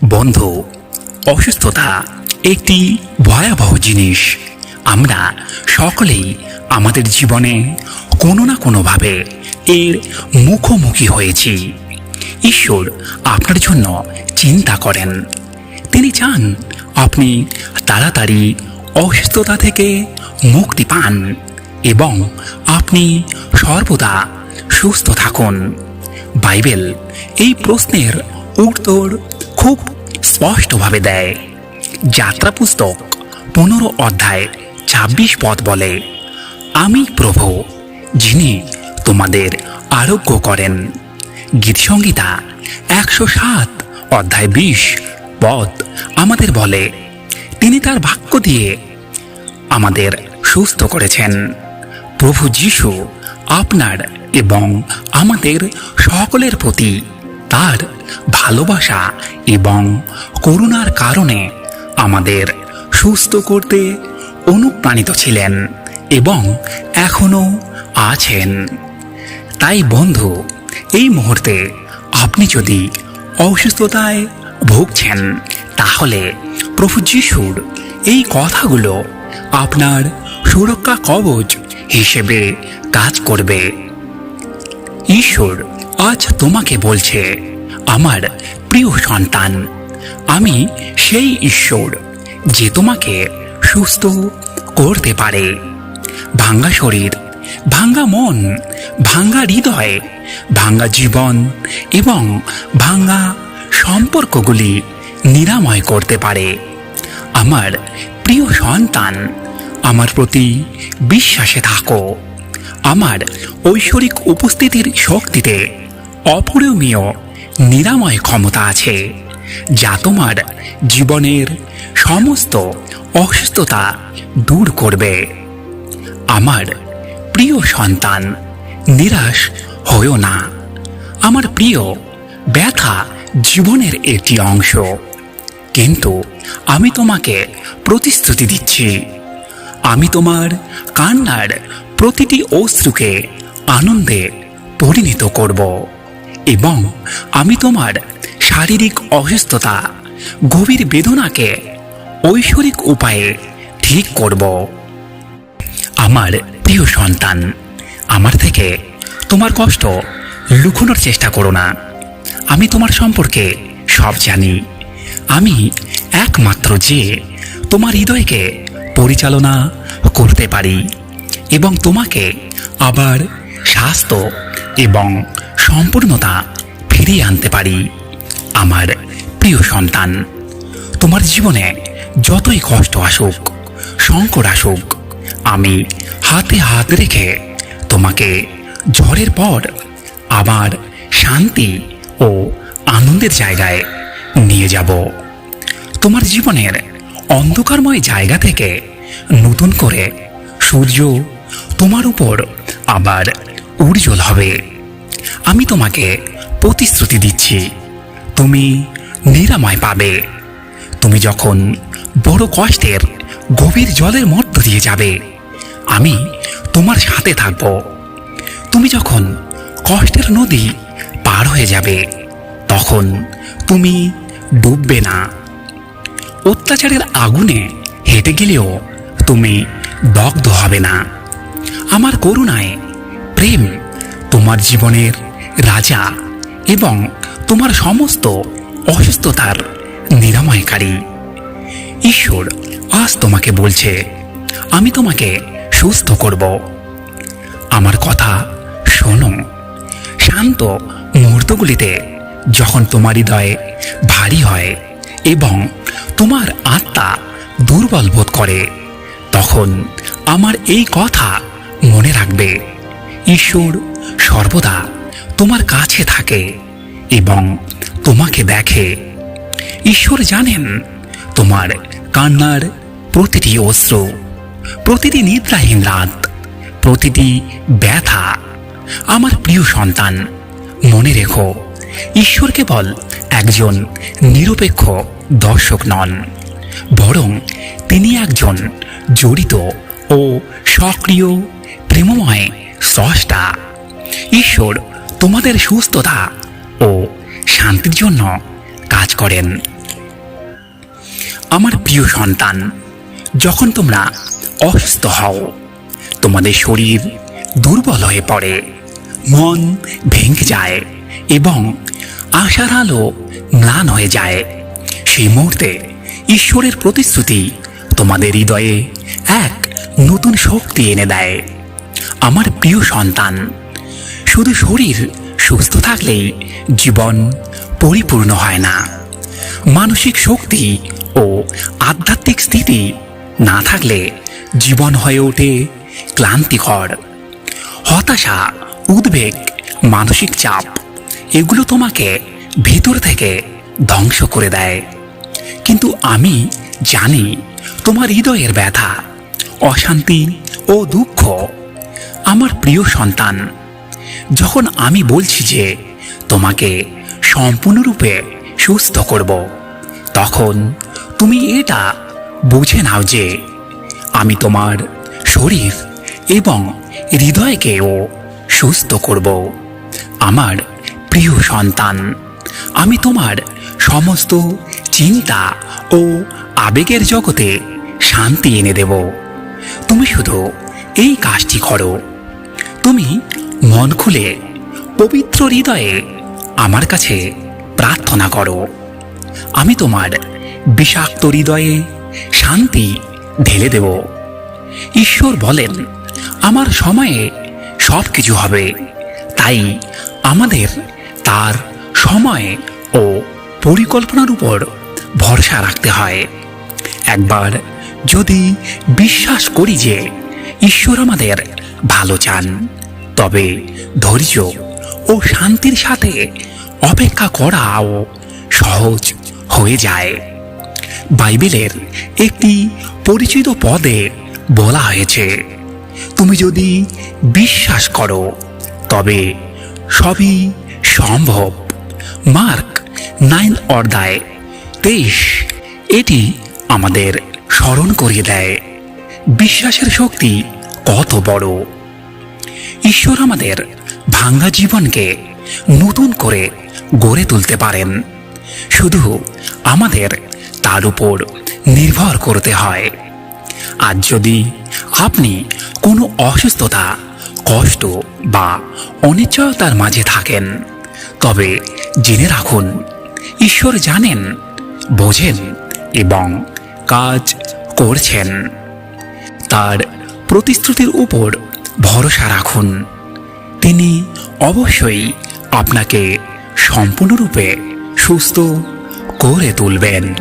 বন্ধু, অসুস্থতা একটি ভয়াবহ জিনিস। আমরা সকলেই আমাদের জীবনে কোনো না কোনোভাবে এর মুখোমুখি হয়েছি। ঈশ্বর আপনার জন্য চিন্তা করেন। তিনি চান আপনি তাড়াতাড়ি অসুস্থতা থেকে মুক্তি পান এবং আপনি সর্বদা সুস্থ থাকুন। বাইবেল এই প্রশ্নের উত্তর খুব স্পষ্টভাবে দেয়। যাত্রা পুস্তক 15 অধ্যায় 26 পদ বলে, আমি প্রভু যিনি তোমাদের আরোগ্য করেন। গীতসংহিতা 107 অধ্যায় 20 পদ আমাদের বলে, তিনি তার বাক্য দিয়ে আমাদের সুস্থ করেছেন। প্রভু যীশু আপনার এবং আমাদের সকলের প্রতি তার ভালোবাসা এবং করুণার কারণে আমাদের সুস্থ করতে অনুপ্রাণিত ছিলেন এবং এখনও আছেন। তাই বন্ধু, এই মুহূর্তে আপনি যদি অসুস্থতায় ভুগছেন, তাহলে প্রভু যীশুর এই কথাগুলো আপনার সুরক্ষা কবচ হিসেবে কাজ করবে। ঈশ্বর আজ তোমাকে বলছে, আমার প্রিয় সন্তান, আমি সেই ঈশ্বর যে তোমাকে সুস্থ করতে পারে। ভাঙ্গা শরীর, ভাঙ্গা মন, ভাঙ্গা হৃদয়, ভাঙ্গা জীবন এবং ভাঙ্গা সম্পর্কগুলি নিরাময় করতে পারে। আমার প্রিয় সন্তান, আমার প্রতি বিশ্বাসে থাকো। আমার ঐশ্বরিক উপস্থিতির শক্তিতে অপরিমেয় নিরাময় ক্ষমতা আছে, যা তোমার জীবনের সমস্ত অসুস্থতা দূর করবে। আমার প্রিয় সন্তান, নিরাশ হয়ো না। আমার প্রিয়, ব্যথা জীবনের একটি অংশ, কিন্তু আমি তোমাকে প্রতিশ্রুতি দিচ্ছি, আমি তোমার কান্নার প্রতিটি অশ্রুকে আনন্দে পরিণত করব এবং আমি তোমার শারীরিক অসুস্থতা, গভীর বেদনাকে ঐশ্বরিক উপায়ে ঠিক করব। আমার প্রিয় সন্তান, আমার থেকে তোমার কষ্ট লুকোনোর চেষ্টা করো না। আমি তোমার সম্পর্কে সব জানি। আমি একমাত্র যে তোমার হৃদয়কে পরিচালনা করতে পারি এবং তোমাকে আবার স্বাস্থ্য এবং সম্পূর্ণতা ফিরিয়ে আনতে পারি। আমার প্রিয় সন্তান, তোমার জীবনে যতই কষ্ট আসুক, সংকট আসুক, আমি হাতে হাত রেখে তোমাকে ঝড়ের পর আবার শান্তি ও আনন্দের জায়গায় নিয়ে যাব। তোমার জীবনের অন্ধকারময় জায়গা থেকে নতুন করে সূর্য তোমার উপর আবার উজ্জ্বল হবে। আমি তোমাকে প্রতিশ্রুতি দিচ্ছি, তুমি নিরাময় পাবে। তুমি যখন বড় কষ্টের গভীর জলের মধ্য দিয়ে যাবে, আমি তোমার সাথে থাকব। তুমি যখন কষ্টের নদী পার হয়ে যাবে, তখন তুমি ডুববে না। অত্যাচারের আগুনে হেঁটে গেলেও তুমি দগ্ধ হবে না। আমার করুণায় প্রেম তোমার জীবনের রাজা এবং তোমার সমস্ত অসুস্থতার নিরাময়কারী। ঈশ্বর আজ তোমাকে বলছে, আমি তোমাকে সুস্থ করব। আমার কথা শোনো। শান্ত মুহূর্তগুলিতে যখন তোমার হৃদয় ভারী হয় এবং তোমার আত্মা দুর্বল বোধ করে, তখন আমার এই কথা মনে রাখবে, ঈশ্বর সর্বদা তোমার কাছে থাকে এবং তোমাকে দেখে। ঈশ্বর জানেন তোমার কান্নার প্রতিটি অশ্রু, প্রতিটি নিদ্রাহীন রাত, প্রতিটি ব্যথা। আমার প্রিয় সন্তান, মনে রেখো, ঈশ্বর কেবল একজন নিরপেক্ষ দর্শক নন, বরং তিনি একজন জড়িত ও সক্রিয় প্রেমময় স্রষ্টা। ঈশ্বর তোমাদের সুস্থতা ও শান্তির জন্য কাজ করেন আমার প্রিয় সন্তান, যখন তোমরা অসুস্থ হও, তোমাদের শরীর দুর্বল হয়ে পড়ে, মন ভেঙে যায় এবং আশার আলো ম্লান হয়ে যায়, সেই মুহূর্তে ঈশ্বরের প্রতিশ্রুতি তোমাদের হৃদয়ে এক নতুন শক্তি এনে দেয়। আমার প্রিয় সন্তান, শুধু শরীর সুস্থ থাকলেই জীবন পরিপূর্ণ হয় না। মানসিক শক্তি ও আধ্যাত্মিক স্থিতি না থাকলে জীবন হয়ে ওঠে ক্লান্তিকর। হতাশা, উদ্বেগ, মানসিক চাপ এগুলো তোমাকে ভিতর থেকে ধ্বংস করে দেয়। কিন্তু আমি জানি তোমার হৃদয়ের ব্যথা, অশান্তি ও দুঃখ। আমার প্রিয় সন্তান, যখন আমি বলছি যে তোমাকে সম্পূর্ণরূপে সুস্থ করব, তখন তুমি এটা বুঝে নাও যে আমি তোমার শরীর এবং হৃদয়কেও সুস্থ করব। আমার প্রিয় সন্তান, আমি তোমার সমস্ত চিন্তা ও আবেগের জগতে শান্তি এনে দেব। তুমি শুধু এই কাজটি করো। তুমি মন খুলে পবিত্র হৃদয়ে আমার কাছে প্রার্থনা করো। আমি তোমার বিষাক্ত হৃদয়ে শান্তি ঢেলে দেব। ঈশ্বর বলেন, আমার সময়ে সব কিছু হবে। তাই আমাদের তার সময় ও পরিকল্পনার উপর ভরসা রাখতে হয়। একবার যদি বিশ্বাস করি যে ঈশ্বর আমাদের ভালো চান, তবে ধৈর্য ও শান্তির সাথে অপেক্ষা করাও সহজ হয়ে যায়। বাইবেলের একটি পরিচিত পদে বলা হয়েছে, তুমি যদি বিশ্বাস করো তবে সবই সম্ভব। মার্ক 9:23 এটি আমাদের স্মরণ করিয়ে দেয় বিশ্বাসের শক্তি কত বড়। ঈশ্বর আমাদের ভাঙা জীবনকে নতুন করে গড়ে তুলতে পারেন, শুধু আমাদের তার উপর নির্ভর করতে হয়। আজ যদি আপনি কোনো অসুস্থতা, কষ্ট বা অনিশ্চয়তার মাঝে থাকেন, তবে জেনে রাখুন, ঈশ্বর জানেন, বোঝেন এবং কাজ করছেন। তার প্রতিশ্রুতির উপর ভরসা রাখুন। তিনি অবশ্যই আপনাকে সম্পূর্ণরূপে সুস্থ করে তুলবেন।